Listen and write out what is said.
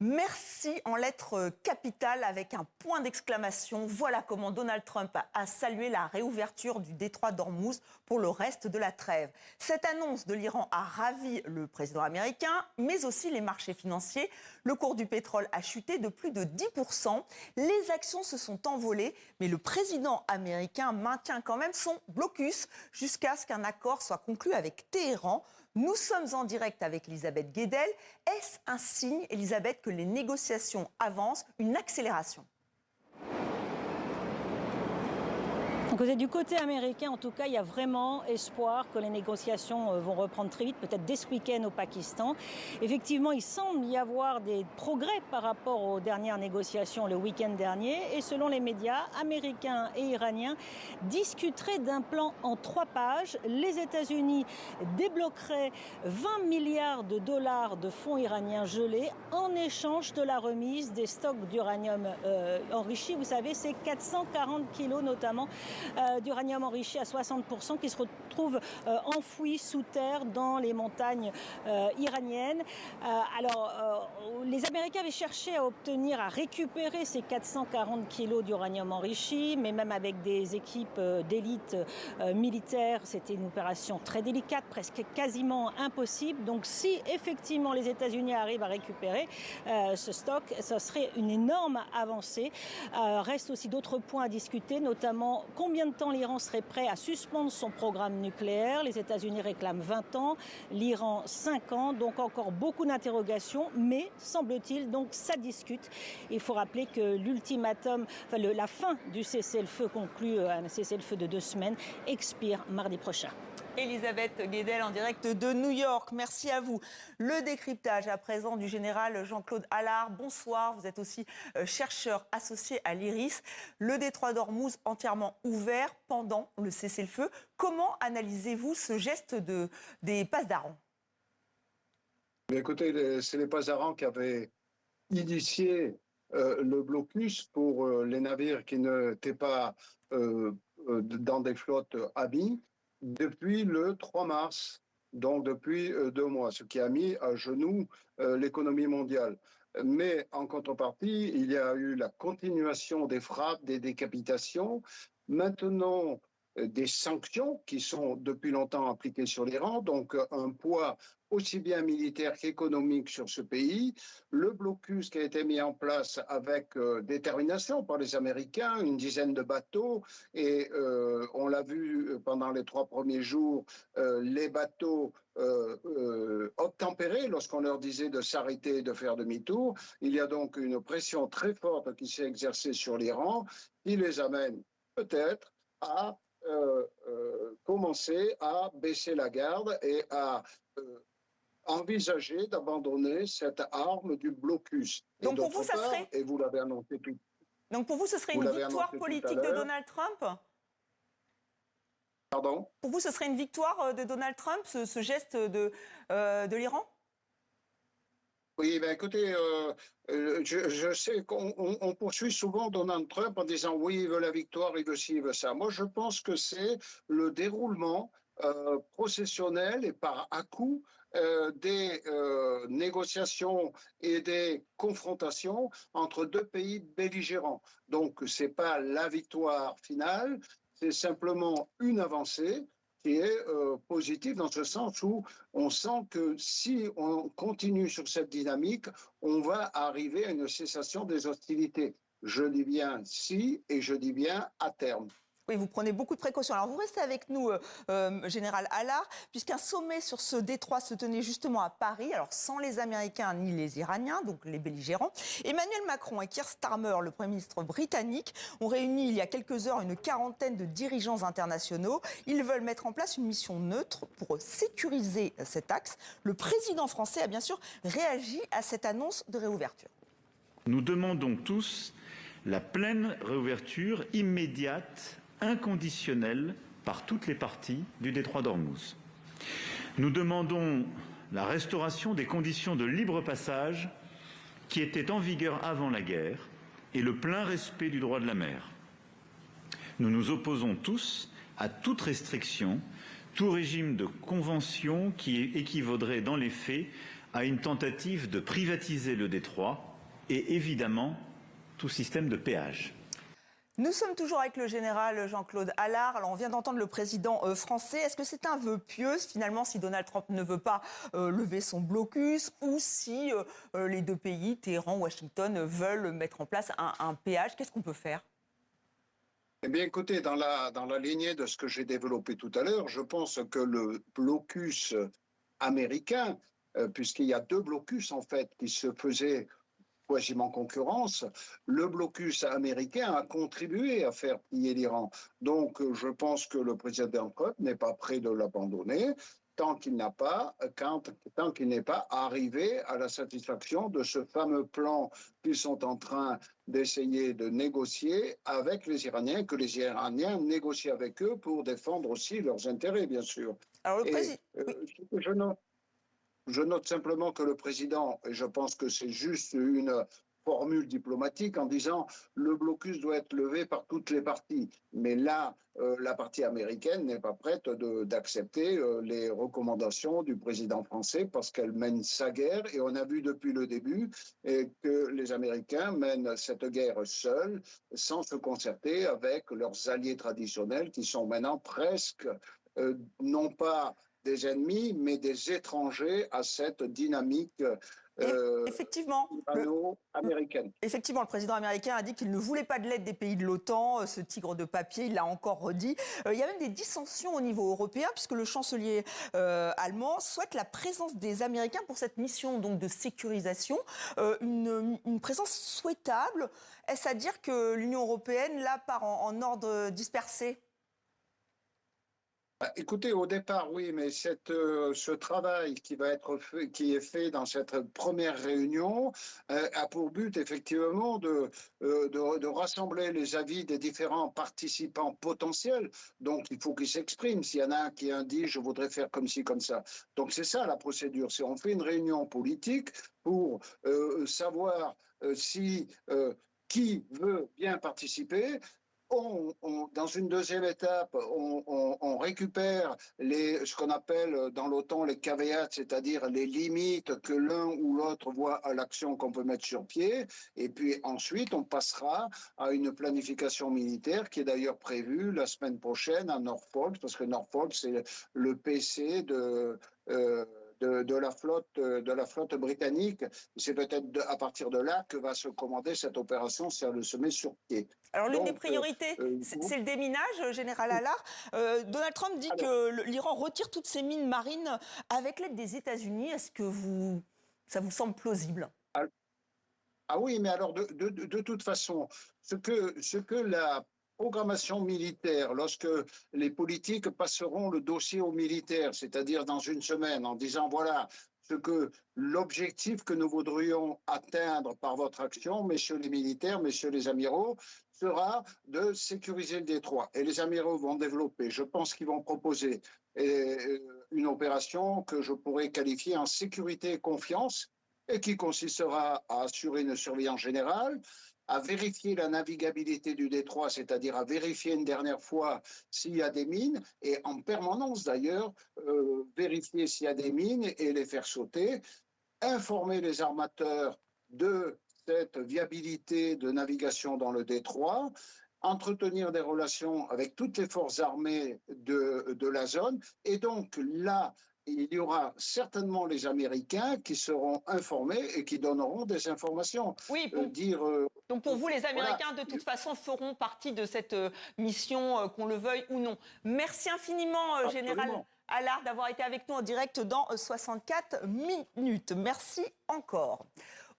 Merci en lettres capitales avec un point d'exclamation. Voilà comment Donald Trump a salué la réouverture du détroit d'Ormuz pour le reste de la trêve. Cette annonce de l'Iran a ravi le président américain, mais aussi les marchés financiers. Le cours du pétrole a chuté de plus de 10%. Les actions se sont envolées, mais le président américain maintient quand même son blocus jusqu'à ce qu'un accord soit conclu avec Téhéran. Nous sommes en direct avec Elisabeth Guedel. Est-ce un signe, Elisabeth, que les négociations avancent, une accélération ? Du côté américain, en tout cas, il y a vraiment espoir que les négociations vont reprendre très vite, peut-être dès ce week-end au Pakistan. Effectivement, il semble y avoir des progrès par rapport aux dernières négociations le week-end dernier. Et selon les médias américains et iraniens, discuteraient d'un plan en 3 pages. Les États-Unis débloqueraient 20 milliards de dollars de fonds iraniens gelés en échange de la remise des stocks d'uranium enrichi. Vous savez, c'est 440 kilos notamment d'uranium enrichi à 60% qui se retrouve enfoui sous terre dans les montagnes iraniennes. Les Américains avaient cherché à récupérer ces 440 kilos d'uranium enrichi, mais même avec des équipes d'élite militaire, c'était une opération très délicate, presque quasiment impossible. Donc si effectivement les États-Unis arrivent à récupérer ce stock, ça serait une énorme avancée. Reste aussi d'autres points à discuter, notamment combien de temps l'Iran serait prêt à suspendre son programme nucléaire. Les États-Unis réclament 20 ans, l'Iran 5 ans, donc encore beaucoup d'interrogations, mais semble-t-il, donc ça discute. Il faut rappeler que la fin du cessez-le-feu conclu, un cessez-le-feu de 2 semaines, expire mardi prochain. Elisabeth Guedel en direct de New York, merci à vous. Le décryptage à présent du général Jean-Claude Allard. Bonsoir, vous êtes aussi chercheur associé à l'IRIS. Le détroit d'Ormuz entièrement ouvert pendant le cessez-le-feu. Comment analysez-vous ce geste des Pasdaran ? Écoutez, c'est les Pasdaran qui avaient initié le blocus pour les navires qui n'étaient pas dans des flottes amies depuis le 3 mars, donc depuis 2 mois, ce qui a mis à genoux l'économie mondiale. Mais en contrepartie, il y a eu la continuation des frappes, des décapitations. Maintenant, des sanctions qui sont depuis longtemps appliquées sur l'Iran, donc un poids aussi bien militaire qu'économique sur ce pays. Le blocus qui a été mis en place avec détermination par les Américains, une dizaine de bateaux, et on l'a vu pendant les 3 premiers jours, les bateaux obtempérer lorsqu'on leur disait de s'arrêter et de faire demi-tour. Il y a donc une pression très forte qui s'est exercée sur l'Iran, qui les amène peut-être à commencer à baisser la garde et à envisager d'abandonner cette arme du blocus. Donc pour vous, ça serait... Et vous l'avez annoncé tout. Donc pour vous, ce serait une victoire politique de Donald Trump ? Pardon ? Pour vous, ce serait une victoire de Donald Trump, ce geste de l'Iran ? Oui, ben écoutez, je sais qu'on poursuit souvent Donald Trump en disant oui, il veut la victoire, il veut ci, il veut ça. Moi, je pense que c'est le déroulement processionnel et par à-coup des négociations et des confrontations entre 2 pays belligérants. Donc, ce n'est pas la victoire finale, c'est simplement une avancée qui est positif dans ce sens où on sent que si on continue sur cette dynamique, on va arriver à une cessation des hostilités. Je dis bien si et je dis bien à terme. Oui, vous prenez beaucoup de précautions. Alors, vous restez avec nous, Général Allard, puisqu'un sommet sur ce détroit se tenait justement à Paris, alors sans les Américains ni les Iraniens, donc les belligérants. Emmanuel Macron et Keir Starmer, le Premier ministre britannique, ont réuni il y a quelques heures une quarantaine de dirigeants internationaux. Ils veulent mettre en place une mission neutre pour sécuriser cet axe. Le président français a bien sûr réagi à cette annonce de réouverture. Nous demandons tous la pleine réouverture immédiate, inconditionnelle par toutes les parties du détroit d'Ormuz. Nous demandons la restauration des conditions de libre passage qui étaient en vigueur avant la guerre et le plein respect du droit de la mer. Nous nous opposons tous à toute restriction, tout régime de convention qui équivaudrait dans les faits à une tentative de privatiser le détroit et évidemment tout système de péage. Nous sommes toujours avec le général Jean-Claude Allard. Alors, on vient d'entendre le président français. Est-ce que c'est un vœu pieux, finalement, si Donald Trump ne veut pas lever son blocus ou si les deux pays, Téhéran, Washington, veulent mettre en place un péage? Qu'est-ce qu'on peut faire? Eh bien, écoutez, dans la lignée de ce que j'ai développé tout à l'heure, je pense que le blocus américain, puisqu'il y a deux blocus, en fait, qui se faisaient quasiment concurrence, le blocus américain a contribué à faire plier l'Iran. Donc, je pense que le président Trump n'est pas prêt de l'abandonner tant qu'il n'est pas arrivé à la satisfaction de ce fameux plan qu'ils sont en train d'essayer de négocier avec les Iraniens, que les Iraniens négocient avec eux pour défendre aussi leurs intérêts, bien sûr. Alors, le président... Je note simplement que le président, et je pense que c'est juste une formule diplomatique en disant le blocus doit être levé par toutes les parties. Mais là, la partie américaine n'est pas prête d'accepter les recommandations du président français parce qu'elle mène sa guerre. Et on a vu depuis le début que les Américains mènent cette guerre seuls, sans se concerter avec leurs alliés traditionnels qui sont maintenant presque, non pas des ennemis, mais des étrangers à cette dynamique irano-américaine. Effectivement, le président américain a dit qu'il ne voulait pas de l'aide des pays de l'OTAN, ce tigre de papier, il l'a encore redit. Il y a même des dissensions au niveau européen, puisque le chancelier allemand souhaite la présence des Américains pour cette mission donc, de sécurisation, une présence souhaitable. Est-ce à dire que l'Union européenne, là, part en ordre dispersé ? Écoutez, au départ, oui, mais ce travail qui est fait dans cette première réunion a pour but effectivement de rassembler les avis des différents participants potentiels. Donc, il faut qu'ils s'expriment. S'il y en a un qui dit « je voudrais faire comme ci, comme ça ». Donc, c'est ça la procédure. C'est on fait une réunion politique pour savoir qui veut bien participer. Dans une deuxième étape, on récupère ce qu'on appelle dans l'OTAN les caveats, c'est-à-dire les limites que l'un ou l'autre voit à l'action qu'on peut mettre sur pied. Et puis ensuite, on passera à une planification militaire qui est d'ailleurs prévue la semaine prochaine à Norfolk, parce que Norfolk, c'est le PC de la flotte britannique. C'est peut-être à partir de là que va se commander cette opération si elle se met sur pied. Alors l'une des priorités, c'est le déminage, général Allard. Donald Trump dit que l'Iran retire toutes ses mines marines avec l'aide des États-Unis. Est-ce que ça vous semble plausible ? Ah oui, mais alors de toute façon, ce que la programmation militaire, lorsque les politiques passeront le dossier aux militaires, c'est-à-dire dans une semaine, en disant voilà l'objectif que nous voudrions atteindre par votre action, messieurs les militaires, messieurs les amiraux, sera de sécuriser le détroit. Et les amiraux vont développer, je pense qu'ils vont proposer une opération que je pourrais qualifier en sécurité et confiance, et qui consistera à assurer une surveillance générale, à vérifier la navigabilité du détroit, c'est-à-dire à vérifier une dernière fois s'il y a des mines, et en permanence d'ailleurs, vérifier s'il y a des mines et les faire sauter, informer les armateurs de cette viabilité de navigation dans le détroit, entretenir des relations avec toutes les forces armées de la zone, et donc là, il y aura certainement les Américains qui seront informés et qui donneront des informations. Oui, donc pour vous, les Américains, de toute façon, feront partie de cette mission, qu'on le veuille ou non. Merci infiniment, général Allard, d'avoir été avec nous en direct dans 64 minutes. Merci encore.